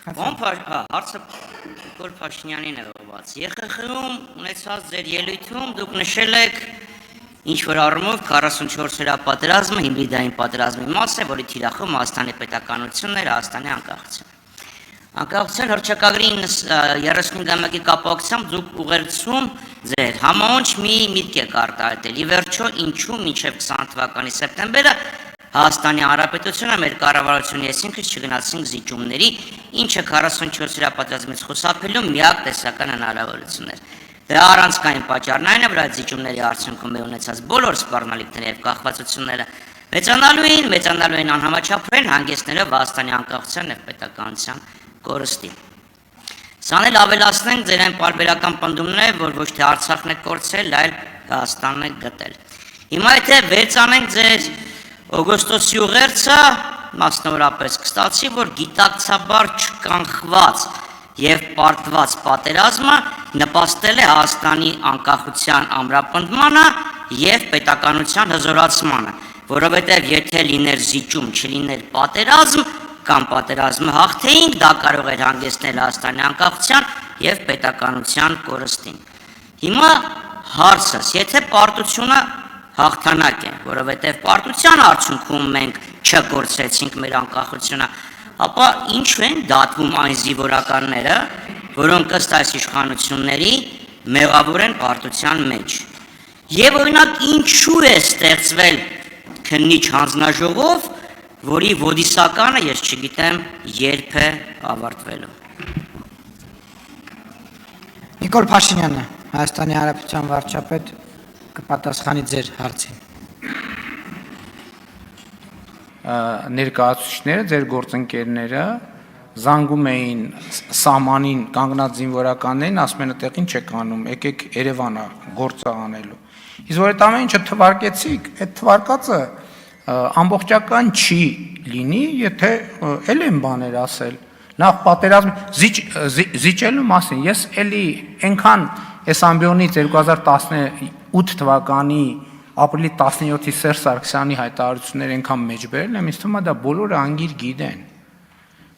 Հարցը Նիկոլ Փաշինյանին է ուղղված։ ԵԽԽ-ում ունեցած ձեր ելույթում դուք նշել եք ինչ-որ առումով 44 հրապատերազմը հիբրիդային պատերազմի մաս է, որի թիրախում Հայաստանի պետականությունն էր, Հայաստանի անկախությունը։ Անկախության հռչակագրի 35-ամյակի կապակցությամբ դուք ուղերձում ձեր համահունչ մի միտք եք արտահայտել։ Ի վերջո, ինչու մինչև 20 թվականի սեպտեմբերը Հայաստանի Հանրապետությունը մեր կառավարությունը այսինքն չգնացինք զիջումների, ինչը 44 հրապատերազմից խուսափելու միակ տեսական հնարավորությունն էր։ Դրա առանցքային պատճառն այն է, որ այդ զիջումների արդյունքում ունեցած բոլոր սպառնալիքները եւ կախվածությունները մեծանալու են անհամաչափորեն հանգեցնելով Հայաստանի անկախության եւ պետականության կորստի։ Սան էլ ավելացնենք ձեր այն պարբերական պնդումն է, որ ոչ թե Արցախն է կորցրել, այլ Հայաստանն է գտել։ Հիմա եթե վերցանենք ձեր օգոստոսի ուղերձը, մասնավորապես կստացի, որ գիտակցաբար չկանխված եւ պարտված պատերազմը նպաստել է Հայաստանի անկախության ամրապնդմանը եւ պետականության հզորացմանը, որովհետեւ եթե լիներ զիջում, չլիներ պատերազմ կամ պատերազմը հաղթեինք, դա կարող էր հանգեցնել Հայաստանի անկախության եւ պետականության կորստին։ Հիմա հարցս, եթե պարտությունը հաղթանակ է, որովհետև պարտության արդյունքում մենք չկորցրեցինք մեր անկախությունը, ապա ինչու են դատվում այն զինվորականները, որոնք ըստ այս իշխանությունների մեղավոր են պարտության մեջ։ Եվ օրինակ ինչու է ստեղծվել քննիչ հանձնաժողով, որի ոդիսականը ես չգիտեմ երբ է ավարտվելու։ Նիկոլ Փաշինյանը, Հայաստանի Հանրապետության վարչապետ, կպատասխանի ձեր հարցին։ Ներկայացուցիչները, ձեր գործընկերները զանգում էին սահմանին կանգնած զինվորականներին, ասում են այդտեղին չեք անում, եկեք Երևանը գործը անելու։ Իսկ որ այդ ամեն ինչը թվարկեցիք, այդ թվարկածը ամբողջական չի լինի, եթե էլ են բաներ ասել։ Նախ պատերազմ զիջելու մասին, ես էլի այնքան այս ամբիոնից 2018 թվականի ապրիլի 17-ի Սերժ Սարգսյանի հայտարարությունները այնքան մեջ բերել եմ, ինձ թվում է դա բոլորը անգիր գիտեն։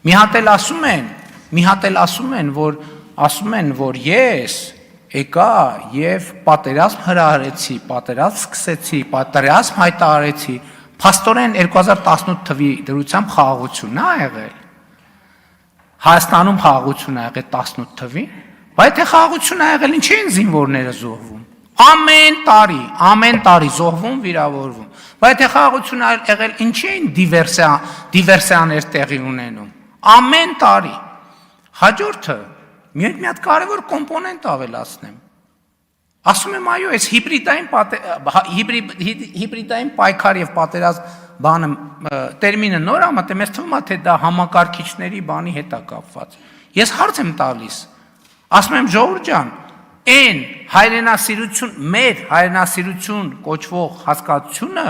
Մի հատ էլ ասում են, որ ես եկա եւ պատերազմ հրահրեցի, պատերազմ սկսեցի, պատերազմ հայտարարեցի, փաստորեն 2018 թվի դրությամբ խաղաղություն է եղել։ Հայաստանում խաղաղություն է եղել 18 թվին, բայց թե խաղաղություն է եղել, ինչի են զինվորները զոհվում։ Ամեն տարի զոհվում, վիրավորվում։ Բայց թե խաղաղություն է եղել, ինչի են դիվերսիաներ տեղի ունենում։ Ամեն տարի։ Հաջորդը մի հատ կարևոր կոմպոնենտ ավելացնեմ։ Ասում եմ, այո, այս հիբրիդային պայքար եւ պատերազմ բանը տերմինը նոր է մտել, մեզ թվում է թե դա համակարգիչների բանի հետ է կապված։ Ես հարց եմ տալիս, ասում եմ ժողովուրդ ջան, այն մեր հայրենասիրություն կոչվող հասկացությունը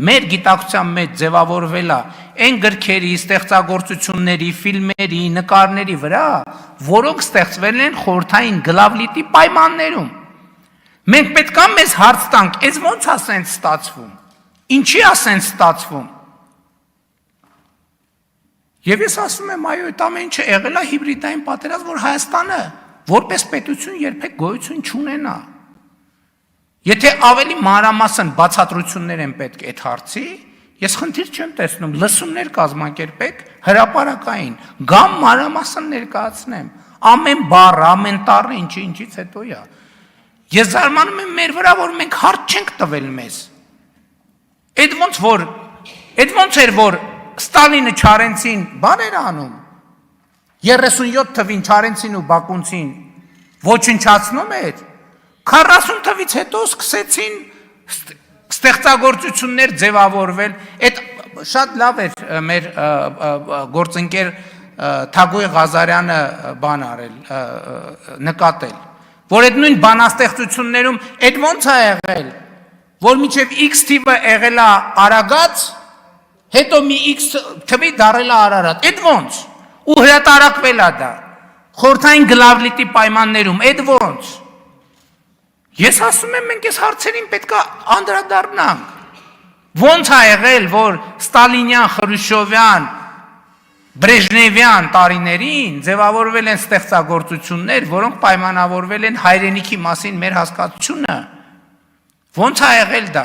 մեր գիտակցության մեջ ձևավորվել է այն գրքերի, ստեղծագործությունների, ֆիլմերի, նկարների վրա, որոնք ստեղծվել են խորհրդային գլավլիտի պայմաններում։ Մենք պետք է մեզ հարց տանք, այս ո՞նց է սենց ստացվում։ Ինչի է սենց ստացվում։ Եվ ես ասում եմ, այո, այդ ամեն ինչը եղել է հիբրիդային պատերազմ, որ Հայաստանը որպես պետություն երբեք գոյություն չունենա։ Եթե ավելի մանրամասն բացատրություններ են պետք այդ հարցի, ես խնդիր չեմ տեսնում, լսումներ կազմակերպեք հրապարակային, գամ մանրամասն ներկայացնեմ, ամեն բառ, ամեն տառը ինչից հետո է։ Ես զարմանում եմ մեր վրա, որ մենք հարց չենք տվել մեզ։ Այդ ոնց էր, որ Ստալինը Չարենցին բան էր անում, 37 թվին Չարենցին ու Բակունցին ոչնչացնում էր, 40 թվից հետո սկսեցին ստեղծագործություններ ձևավորվել, այդ շատ լավ էր մեր գործընկեր Թագոյ Ղազարյանը բան արել, նկատել, որ այդ նույն բանաստեղծություններում այդ ոնց է եղել, որ մինչև X թիվը եղել է Արագած, հետո մի X թվի դարել է Արարատ, այդ ոնց, ու հրատարակվել է դա, խորհրդային գլավլիտի պայմաններում, այդ ոնց, ես ասում եմ, մենք այս հարցերին պետք է անդրադառնանք, ոնց է եղել, որ Ստալինյան, Խրուշչովյան Բրեժնևյան տարիներին ձևավորվել են ստեղծագործություններ, որոնք պայմանավորվել են հայրենիքի մասին մեր հասկացությունը։ Ոնց է եղել դա։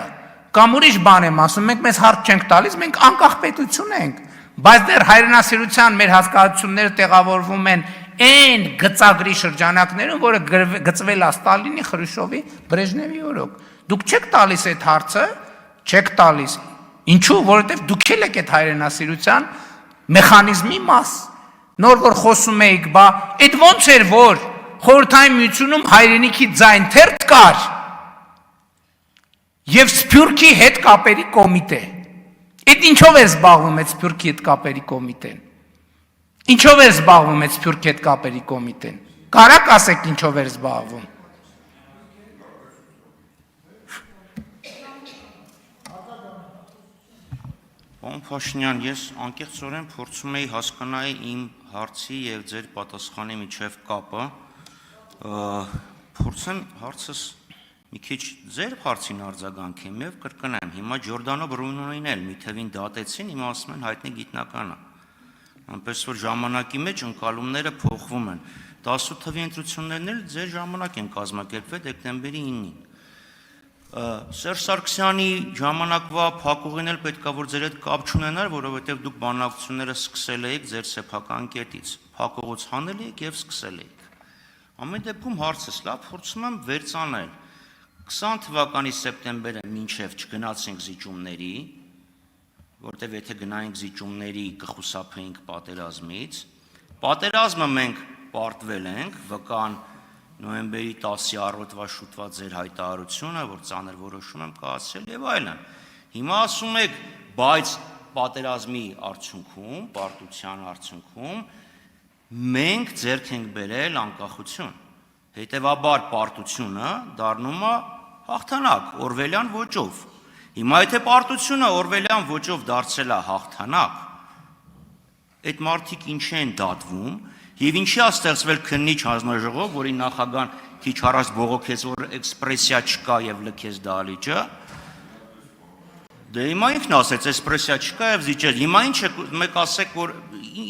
Կամ ուրիշ բան եմ ասում, մենք մեզ հարց չենք տալիս, մենք անկախ պետություն ենք, բայց դեռ հայրենասիրության մեր հասկացությունները տեղավորվում են այն գծագրի շրջանակներում, որը գծվել է Ստալինի, Խրուշչովի, Բրեժնևի օրոք։ Դուք չեք տալիս այդ հարցը, չեք տալիս։ Ինչու՞, որովհետև դուք եք այդ հայրենասիրության մեխանիզմի մաս։ Նոր որ խոսում էիք, բա այդ ոնց էր, որ Խորհրդային Միությունում հայրենիքի ձայն թերթ կար եւ Սփյուռքի հետ կապերի կոմիտե։ Այդ ինչով էր զբաղվում այդ Սփյուռքի հետ կապերի կոմիտեն։ Ինչով էր զբաղվում այդ Սփյուռքի հետ կապերի կոմիտեն։ Կարաք ասեք ինչով էր զբաղվում։ Պարոն Փաշինյան, ես անկեղծորեն փորձում էի հասկանալ իմ հարցի եւ ձեր պատասխանի միջև կապը։ Փորձեմ հարցս մի քիչ ձեր հարցին արձագանքեմ եւ կրկնեմ։ Հիմա Ջորդանո Բրունոին էլ մի թևին դատեցին, հիմա ասում են հայտնի գիտնական է։ Այնպես որ ժամանակի մեջ ընկալումները փոխվում են։ 18 թվի ընտրություններն էլ ձեր ժամանակ են կազմակերպվել դեկտեմբերի 9-ին։ Սերժ Սարգսյանի ժամանակվա փակուղին էլ պետքա որ ձեր հետ կապ չունենար, որովհետև դուք բանակցությունները սկսել եք ձեր սեփական կետից, փակուղուց հանել եք եւ սկսել եք։ Ամեն դեպքում հարցս լավ փորձում եմ վերցանել 20 թվականի սեպտեմբերը մինչև չգնացենք զիջումների, որտեղ եթե գնայինք զիջումների կխուսափեինք պատերազմից, պատերազմը մենք պարտվել ենք, վկան նոյեմբերի 10-ի առօրյա շուտված ձեր հայտարարությունը, որ ծանր որոշում եմ կայացրել եւ այլն։ Հիմա ասում եք, բայց պատերազմի արդյունքում, պարտության արդյունքում մենք ձեռք ենք բերել անկախություն։ Հետևաբար պարտությունը դառնում է հաղթանակ օրվելյան ոճով։ Հիմա եթե պարտությունը օրվելյան ոճով դարձել է հաղթանակ, այդ մարդիկ ինչ են դատվում եւ ինչի է ստեղծվել քննիչ հանձնաժողով, որի նախագահան քիչ առաջ բողոքեց, որ էքսպրեսիա չկա եւ լքեց դահլիճը։ Դե հիմա ինքն ասեց, էքսպրեսիա չկա եւ զիջել։ Հիմա ինչ է մեկ ասեք, որ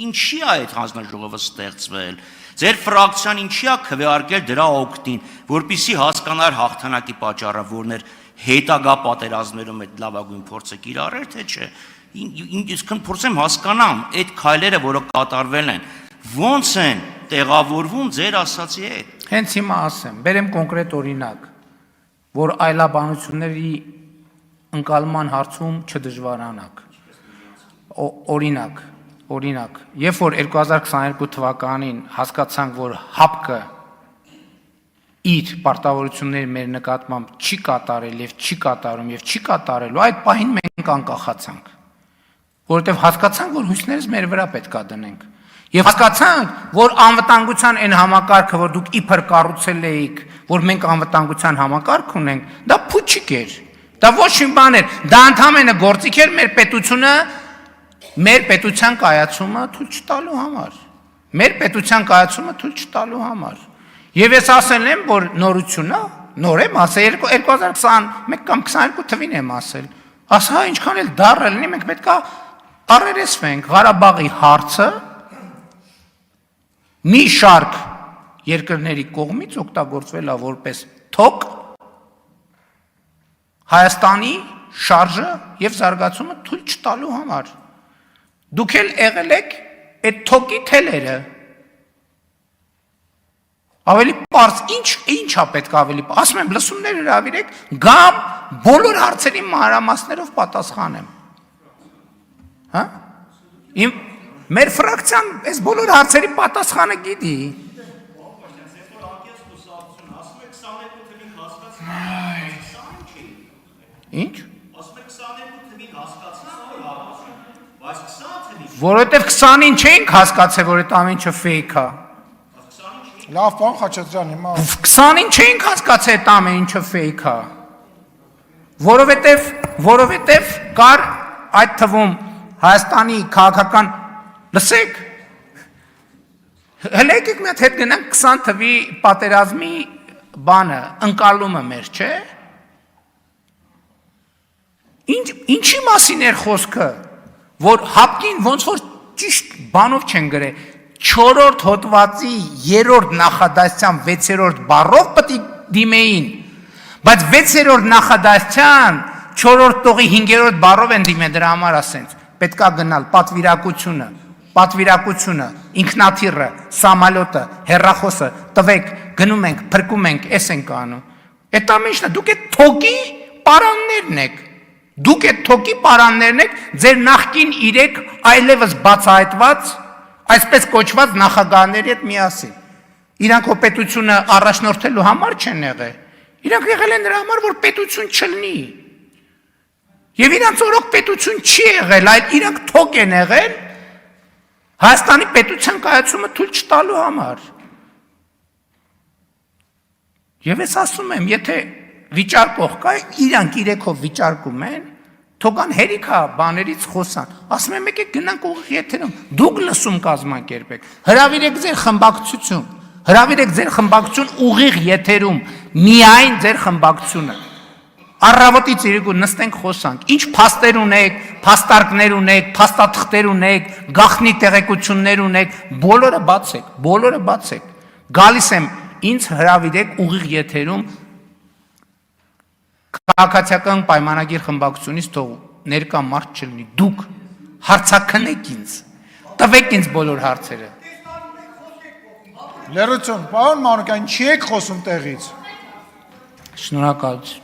ինչի է այդ հանձնաժողովը ստեղծվել։ Ձեր ֆրակցիան ինչի է քվեարկել դրա օգտին, որպիսի հասկանար հաղթանակի պատճառը, որն էր հետագա պատերազմներում այդ լավագույն փորձը կիրառել, թե չէ։ Իսկ փորձեմ հասկանամ այդ քայլերը, որոնք կատարվել են, ոնց են տեղավորվում ձեր ասացի հետ։ Հենց հիմա ասեմ, բերեմ կոնկրետ օրինակ, որ այլաբանությունների ընկալման հարցում չդժվարանաք։ Օրինակ, երբ որ 2022 թվականին հասկացանք, որ ՀԱՊԿ-ը իր պարտավորությունների մեր նկատմամբ չի կատարել եւ չի կատարում եւ չի կատարելու, այդ պահին մենք անկախացանք, որովհետեւ հասկացանք, որ հույսներս մեր վրա պետք է դնենք։ Եվ հասկացանք, որ անվտանգության այն համակարգը, որ դուք իբր կառուցել էիք, որ մենք անվտանգության համակարգ ունենք, դա փուչիկ էր։ Դա ոչ մի բան էր, դա ընդհանրապես գործիք էր մեր պետությունը, մեր պետության կայացումը թույլ չտալու համար։ Մեր պետության կայացումը թույլ չտալու համար։ Եվ ես ասել եմ, որ նորությունը, նոր եմ ասել 2021 կամ 22 թվին եմ ասել։ Ասա ինչքան էլ դառը լինի, մենք պետք է առերեսվենք Ղարաբաղի հարցը մի շարք երկրների կողմից օգտագործվել է որպես թոք Հայաստանի շարժը եւ զարգացումը թույլ չտալու համար։ Դուք էլ եղել եք այդ թոքի թելերը։ Ավելի պարզ ինչա պետք ավելի, ասում եմ լսումներ հրավիրեք, գամ բոլոր հարցերի մանրամասներով պատասխանեմ։ Հա? Մեր ֆրակցիան այս բոլոր հարցերի պատասխանը գիտի։ Ինչ? Որովհետև 20-ին չէինք հասկացել, որ այդ ամեն ինչը fake է։ Լավ, պարոն Խաչատրյան, հիմա 20-ին չէինք հասկացել այդ ամեն ինչը fake է։ Որովհետև կար այդ թվում Հայաստանի քաղաքական, լսեք, հələ եկեք մի հատ հետ գնանք 20 թվի պատերազմի բանը, ընկալումը մեր, չէ։ Ինչի մասին էր խոսքը, որ ՀԱՊԿ-ին ոնց որ ճիշտ բանով չեն գրել 4-րդ հոդվածի 3-րդ նախադասության 6-րդ բառով պետք է դիմեին, բայց 6-րդ նախադասության 4-րդ տողի 5-րդ բառով են դիմել, դրա համար ասենց պետքա գնալ պատվիրակությունը, ինքնաթիռը, սամալյոտը, հեռախոսը տվեք, գնում ենք, փրկում ենք, էս ենք անում։ Այդ ամենը դուք այդ թոկի պարաններն եք։ Դուք այդ թոկի պարաններն եք, ձեր նախկին 3 այլևս բացահայտված, այսպես կոչված նախագահների հետ միասին։ Իրանք հո պետությունը առաջնորդելու համար չեն եղել։ Իրանք եղել են նրա համար, որ պետություն չլինի։ Եվ իրանք օրոք պետություն չի եղել, այլ իրանք թոկ են եղել Հայաստանի պետության կայացումը թույլ չտալու համար։ Եվ ես ասում եմ, եթե վիճարկող կա, իրանք իրեքով վիճարկում են, թողան հերիքա բաներից խոսան, ասում եմ եկեք գնանք ուղիղ եթերում, դուք լսում կազմակերպեք, հրավիրեք ձեր խմբակցություն ուղիղ եթերում, միայն ձեր խմբակցությունը, առավոտից իրիկու նստենք խոսանք, ինչ փաստեր ունեք, փաստարկներ ունեք, փաստաթղթեր ունեք, գաղտնի տեղեկություններ ունեք, բոլորը բացեք, գալիս եմ ինձ հրավիրեք ուղիղ եթերում քաղաքացիական պայմանագիր խմբակցությունից թող ներկա մարդ չլինի, դուք հարցաքնեք ինձ, տվեք ինձ բոլոր հարցերը։ Լերություն, պարոն Մանուկյան, չի եք խոսում տեղից։ Շնորհակալություն։